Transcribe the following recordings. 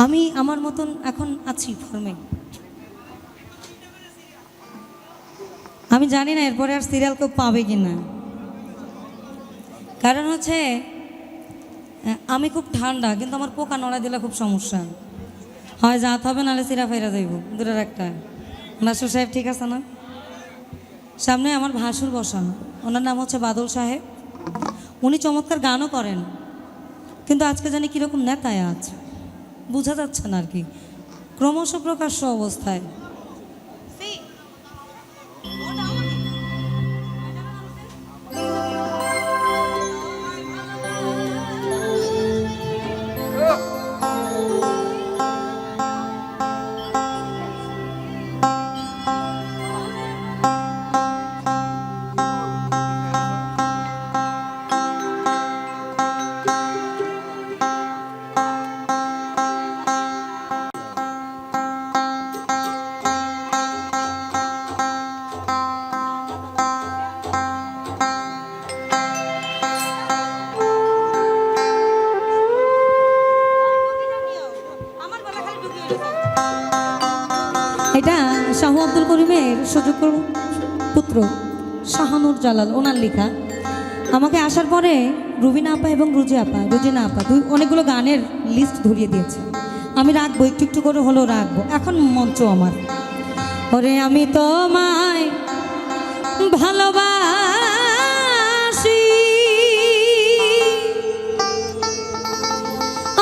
আমি আমার মতন এখন আছি ফর্মে। আমি জানি না এরপরে আর সিরিয়াল কেউ পাবে কি না। কারণ হচ্ছে আমি খুব ঠান্ডা, কিন্তু আমার পোকা নড়া দিলে খুব সমস্যা হয়। যাত হবে, নাহলে সিরা ফেরা যাইব দূরের একটা। নাসুর সাহেব ঠিক আছে না? সামনে আমার ভাসুর বসানো, ওনার নাম হচ্ছে বাদল সাহেব। উনি চমৎকার গানও করেন, কিন্তু আজকে জানি কীরকম নেতায় আছে, বোঝা যাচ্ছে না আর কি, ক্রমশ প্রকাশ্য অবস্থায়। এটা শাহু আব্দুল করিমের সুযোগ্য পুত্র শাহানুর জালাল, ওনার লেখা। আমাকে আসার পরে রুবিনা আপা এবং রুজিনা আপা অনেকগুলো গানের লিস্ট ধরিয়ে দিয়েছে। আমি রাখবো, একটু একটু করে হলেও রাখবো। এখন মঞ্চ আমার। ওরে আমি তোমায় ভালোবাসি,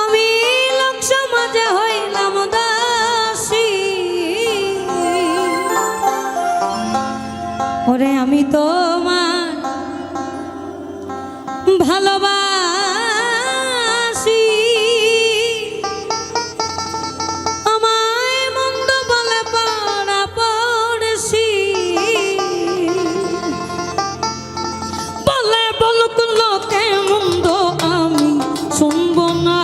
আমি লোক সমাজে হইলাম দাসী। ওরে আমি তোমার ভালোবাসি, আমায় মন্দ বলে পাড়া পড়শি, বলে বলুক লোকে মন্দ আমি শুনব না।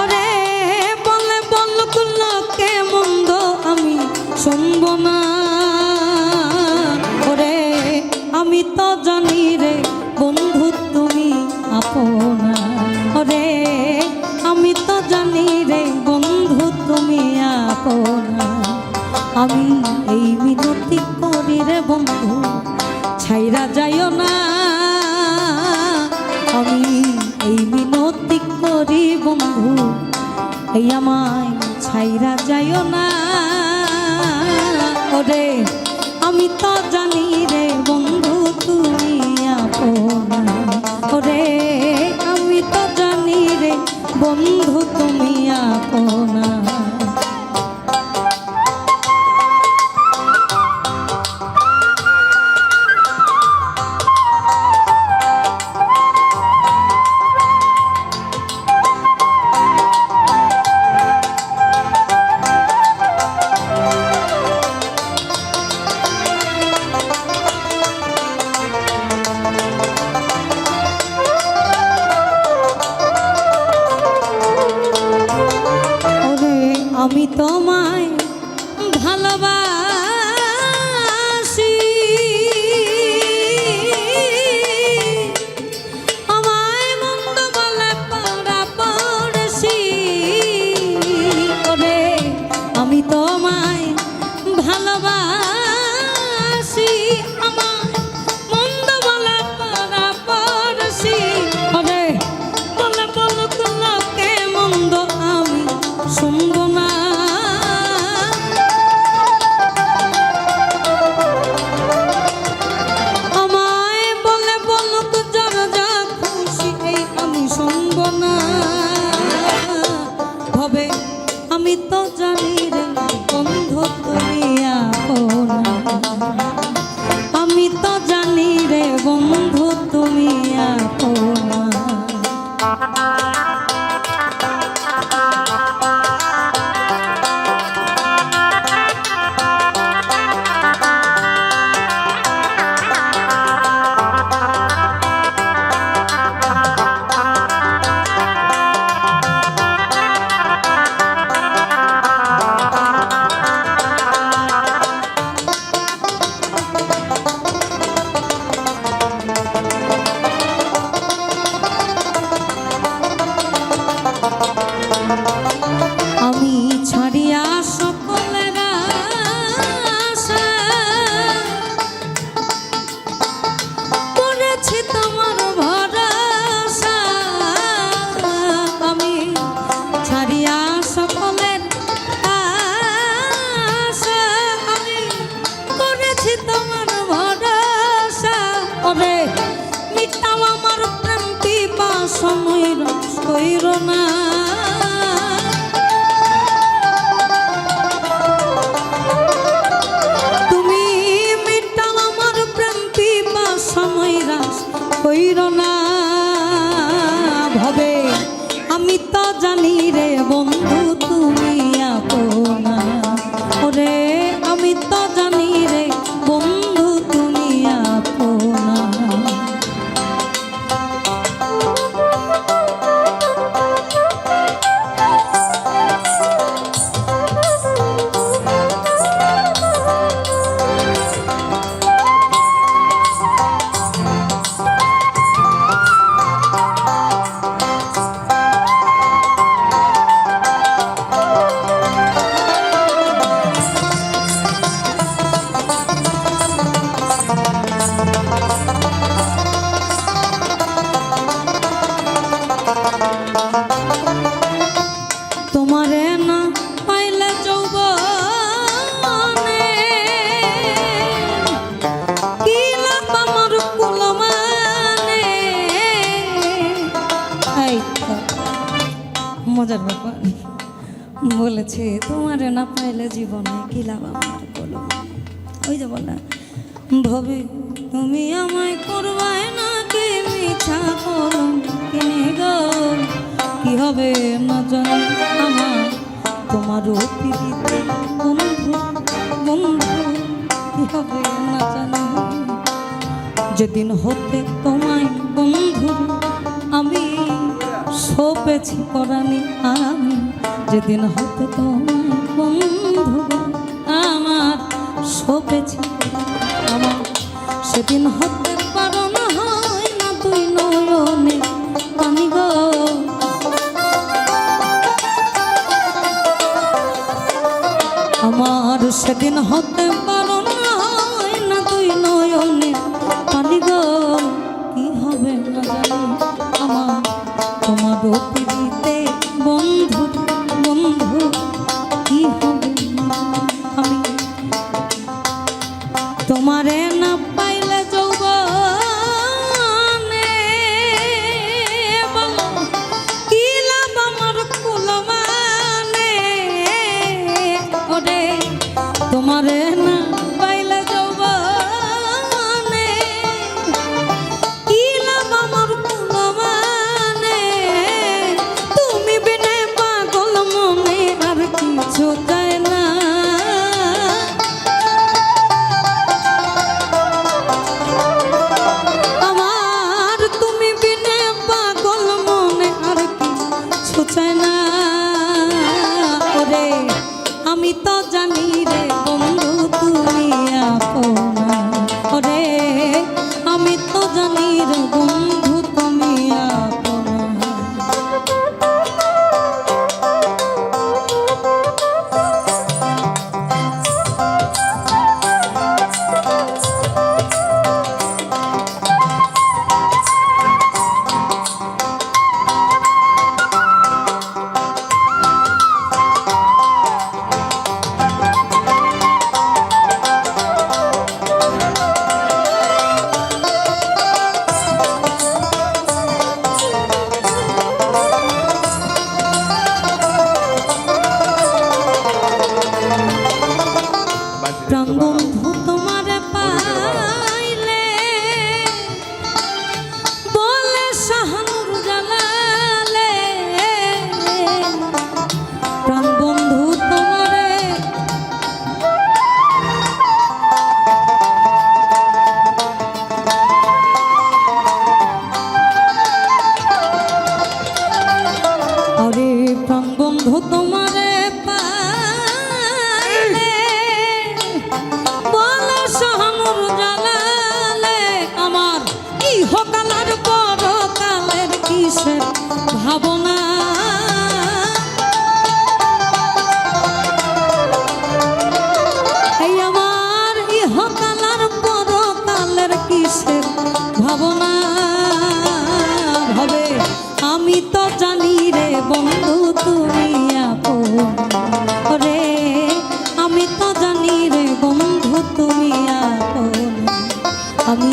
ওরে বলে বলুক লোকে মন্দ আমি শুনব না। ওরে আমি তো জানি রে বন্ধু তুমি আপনা। ওরে আমি তো জানি রে বন্ধু তুমি আপনা। আমি এই মিনতি করি রে বন্ধু, ছাইরা যাইও না। আমি এই মিনতি করি বন্ধু, এই আমায় ছাইরা যাইও না। ওরে আমি তো জানি রে বন্ধু তুমি আপনা। ওরে আমি তো জানি রে বন্ধু তুমি আপনা। আমি তোমায় ভালোবাসি, আমায় মন্দ বলে পাড়া পড়শি। ওরে আমি তোমায় ভালোবাসি, আমায় মন্দ বলে পাড়া পড়শি। ওরে বলে বলুক লোকে মন্দ আমি শুনব না। কইর না। তুমি মিটাও আমার প্রেম পিপাসা নৈরাশ কইর না ভবে। আমি তো জানি রে বন্ধু তুমি আপনা, ওরে আমি তো জানি রে বন্ধু তুমি আপনা। তোমারে না পাইলে যৌবনে কি লাভ আমার কুলমানে। এই তো মজার ব্যাপার বলেছে, তোমারে না পাইলে জীবনে কি লাভ আমার কুলমানে। ওই যে বললাম ভবে তুমি আমায় করবাই না কি মিছা কলম কিনে গো। কি হবে না জানি আমার তোমার পিড়িতে বন্ধু বন্ধু, কি হবে না জানি। যেদিন হতে তোমায় বন্ধু আমি সপেছি পরাণী আমি, যেদিন হতে তোমায় বন্ধু আমার সপেছি আমার, সেদিন হতে পারো না হয় না তুই নয়নে পানি গো। আমার সেদিন হতে পারো না হয় না তুই নয়নে পানি গো। কি হবে না জানি আমার তোমার পিড়িতে বন্ধু বন্ধু, কি হবে না আমি তোমারে না পাইলে যৌবনে বলো কি লাভ আমার কুলমানে। ওরে তোমারে না পাইলে যৌবনে কি লাভ আমার কুলমানে। তুমি বিনে পাগল মনে আর কিছু চায় না। আমার তুমি বিনে পাগল মনে আর কিছু চায় না। ওরে আমি তো জানি রে বন্ধু তুমি আপনা, ওরে আমি তো জানি রে বন্ধু তুমি আপনা। প্রাণ বন্ধু তোমারে পাইলে বলে শাহানুর জালালে। প্রাণ বন্ধু তোমারে আরে প্রাণ বন্ধু তোমারে পাইলে বলে শাহানুর জালালে। আমার ইহকালের পরকালের কিসের ভাবনা। এই আমার ইহকালের পরকালের কিসের ভাবনা ভাবে। আমি তো জানি রে বন্ধু তুমি আপনা, রে আমি তো জানি রে বন্ধু তুমি আপনা। আমি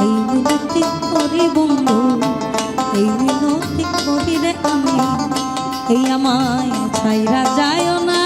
এই মিনতি করি বন্ধু এই মিনতি করি রে আমি, এই আমায় ছাইরা যায় না।